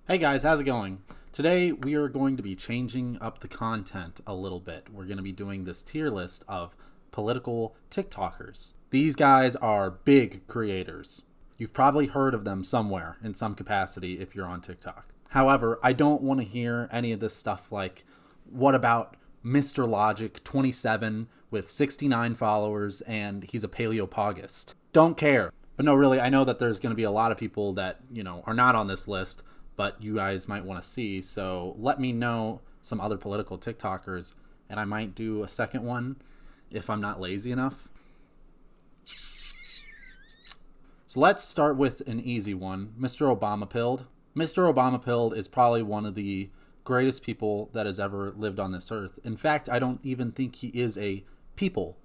Hey guys, how's it going? Today we are going to be changing up the content a little bit. We're going to be doing this tier list of political TikTokers. These guys are big creators. You've probably heard of them somewhere in some capacity if you're on TikTok. However, I don't want to hear any of this stuff like, what about Mr. Logic 27 with 69 followers and he's a paleopogist? Don't care. But no, really, I know that there's going to be a lot of people that, are not on this list, but you guys might want to see. So let me know some other political TikTokers, and I might do a second one if I'm not lazy enough. So let's start with an easy one. Mr. Obama Pilled. Mr. Obama Pilled is probably one of the greatest people that has ever lived on this earth. In fact, I don't even think he is a people.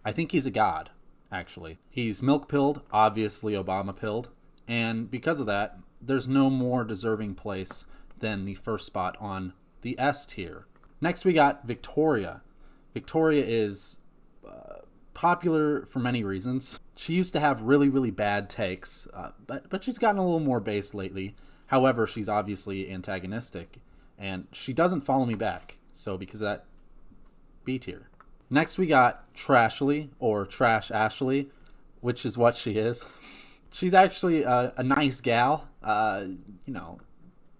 I think he's a god, actually. He's milk pilled, obviously Obama pilled, and because of that, there's no more deserving place than the first spot on the S tier. Next, we got Victoria. Victoria is popular for many reasons. She used to have really, really bad takes, but she's gotten a little more base lately. However, she's obviously antagonistic, and she doesn't follow me back. So because of that, B tier. Next, we got Trashly, or Trash Ashley, which is what she is. She's actually a nice gal,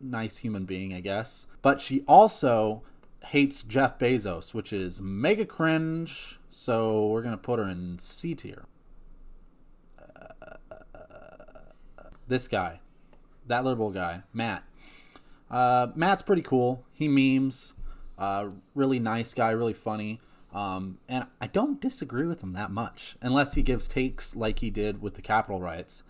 nice human being, I guess. But she also hates Jeff Bezos, which is mega cringe. So we're going to put her in C tier. This guy, that liberal guy, Matt. Matt's pretty cool. He memes. Really nice guy, really funny. And I don't disagree with him that much, unless he gives takes like he did with the Capitol riots,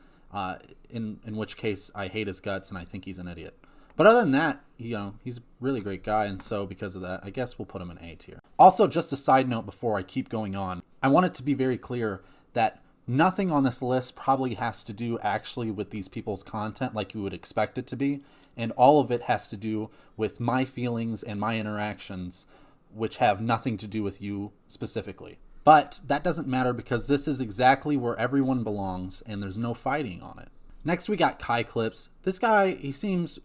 in which case I hate his guts and I think he's an idiot. But other than that, he's a really great guy, and so because of that, I guess we'll put him in A tier. Also, just a side note before I keep going on, I want it to be very clear that nothing on this list probably has to do actually with these people's content like you would expect it to be, and all of it has to do with my feelings and my interactions, which have nothing to do with you specifically. But that doesn't matter because this is exactly where everyone belongs and there's no fighting on it. Next, we got Kai Clips. This guy, he seems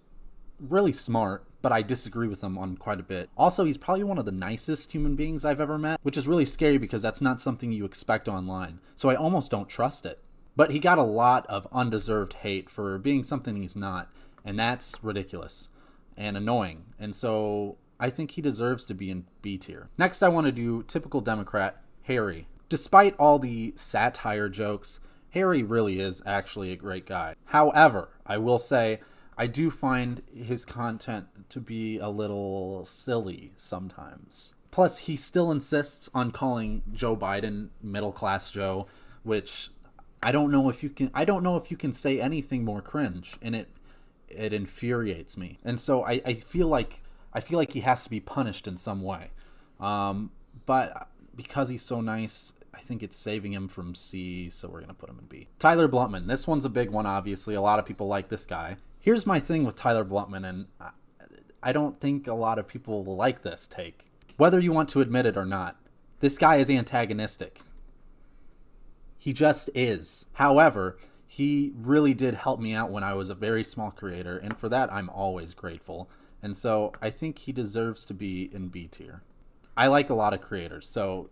really smart, but I disagree with him on quite a bit. Also, he's probably one of the nicest human beings I've ever met, which is really scary because that's not something you expect online. So I almost don't trust it. But he got a lot of undeserved hate for being something he's not, and that's ridiculous and annoying. And so I think he deserves to be in B tier. Next, I want to do typical Democrat, Harry. Despite all the satire jokes, Harry really is actually a great guy. However, I will say, I do find his content to be a little silly sometimes. Plus, he still insists on calling Joe Biden middle class Joe, which I don't know if you can say anything more cringe, and it infuriates me. And so I feel like he has to be punished in some way. But because he's so nice, I think it's saving him from C, so we're going to put him in B. Tyler Bluntman. This one's a big one, obviously. A lot of people like this guy. Here's my thing with Tyler Bluntman, and I don't think a lot of people will like this take. Whether you want to admit it or not, this guy is antagonistic. He just is. However, he really did help me out when I was a very small creator, and for that, I'm always grateful. And so I think he deserves to be in B tier. I like a lot of creators, so,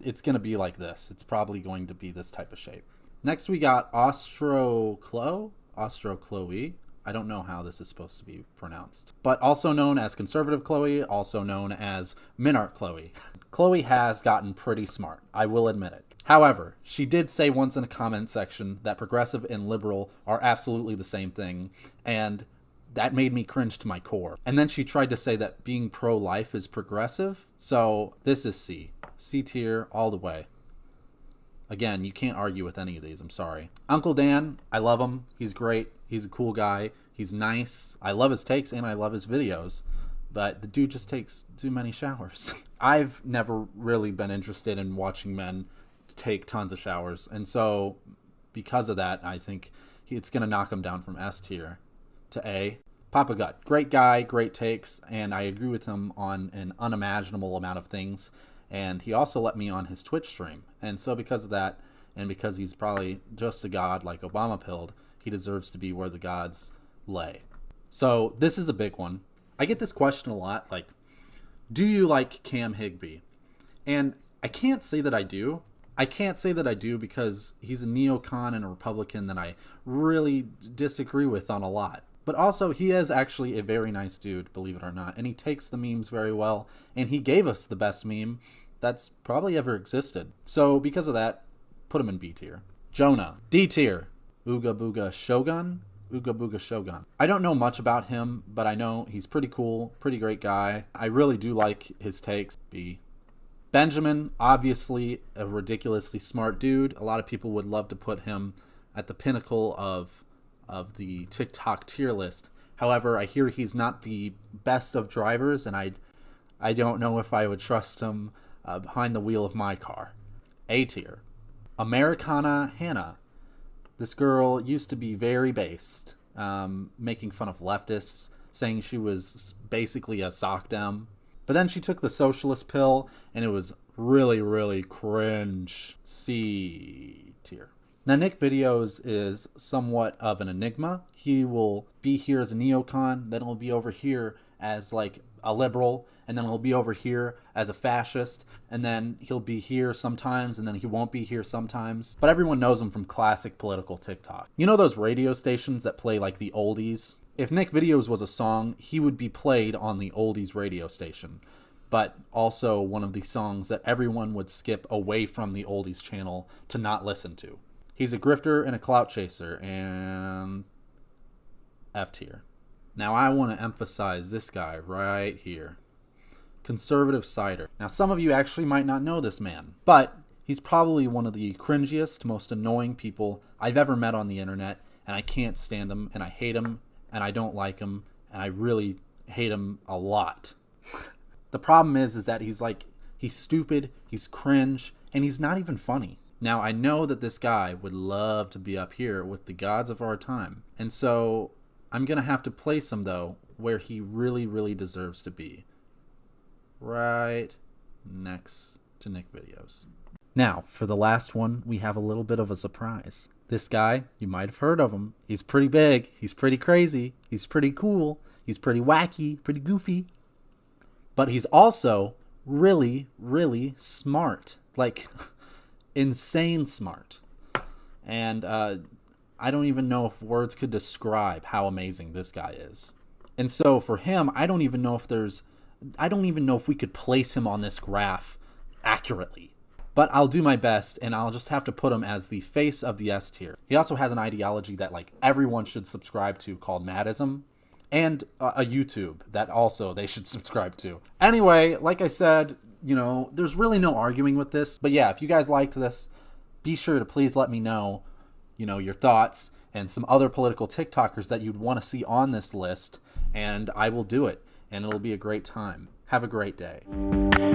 it's going to be like this. It's probably going to be this type of shape. Next, we got Chloe. I don't know how this is supposed to be pronounced. But also known as Conservative Chloe, also known as Minart Chloe. Chloe has gotten pretty smart, I will admit it. However, she did say once in a comment section that progressive and liberal are absolutely the same thing, and that made me cringe to my core. And then she tried to say that being pro-life is progressive. So this is C. C tier all the way. Again, you can't argue with any of these. I'm sorry. Uncle Dan, I love him. He's great. He's a cool guy. He's nice. I love his takes and I love his videos. But the dude just takes too many showers. I've never really been interested in watching men take tons of showers. And so because of that, I think it's going to knock him down from S tier to A. Papa Gut, great guy, great takes, and I agree with him on an unimaginable amount of things. And he also let me on his Twitch stream. And so because of that, and because he's probably just a god like Obama pilled, he deserves to be where the gods lay. So this is a big one. I get this question a lot, like, do you like Cam Higbee? And I can't say that I do. I can't say that I do because he's a neocon and a Republican that I really disagree with on a lot. But also, he is actually a very nice dude, believe it or not. And he takes the memes very well. And he gave us the best meme that's probably ever existed. So because of that, put him in B tier. Jonah, D tier. Ooga Booga Shogun? Ooga Booga Shogun. I don't know much about him, but I know he's pretty cool, pretty great guy. I really do like his takes. B. Benjamin, obviously a ridiculously smart dude. A lot of people would love to put him at the pinnacle of the TikTok tier list. However, I hear he's not the best of drivers, and I don't know if I would trust him behind the wheel of my car. A tier. Americana Hannah. This girl used to be very based, making fun of leftists, saying she was basically a sock dem. But then she took the socialist pill, and it was really, really cringe. C tier. Now, Nick Videos is somewhat of an enigma. He will be here as a neocon, then he'll be over here as like a liberal, and then he'll be over here as a fascist, and then he'll be here sometimes, and then he won't be here sometimes. But everyone knows him from classic political TikTok. You know those radio stations that play like the oldies? If Nick Videos was a song, he would be played on the oldies radio station, but also one of the songs that everyone would skip away from the oldies channel to not listen to. He's a grifter and a clout chaser, and F tier. Now I want to emphasize this guy right here. Conservative Cider. Now some of you actually might not know this man, but he's probably one of the cringiest, most annoying people I've ever met on the internet, and I can't stand him, and I hate him, and I don't like him, and I really hate him a lot. The problem is that he's stupid, he's cringe, and he's not even funny. Now, I know that this guy would love to be up here with the gods of our time. And so I'm going to have to place him, though, where he really, really deserves to be. Right next to Nick Videos. Now, for the last one, we have a little bit of a surprise. This guy, you might have heard of him. He's pretty big. He's pretty crazy. He's pretty cool. He's pretty wacky, pretty goofy. But he's also really, really smart. Like, insane smart. And I don't even know if words could describe how amazing this guy is. And so for him, I don't even know if we could place him on this graph accurately. But I'll do my best, and I'll just have to put him as the face of the S tier. He also has an ideology that like everyone should subscribe to called Maddism, and a YouTube that also they should subscribe to. Anyway, like I said, you know, there's really no arguing with this. But yeah, if you guys liked this, be sure to please let me know, you know, your thoughts and some other political TikTokers that you'd want to see on this list, and I will do it, and it'll be a great time. Have a great day.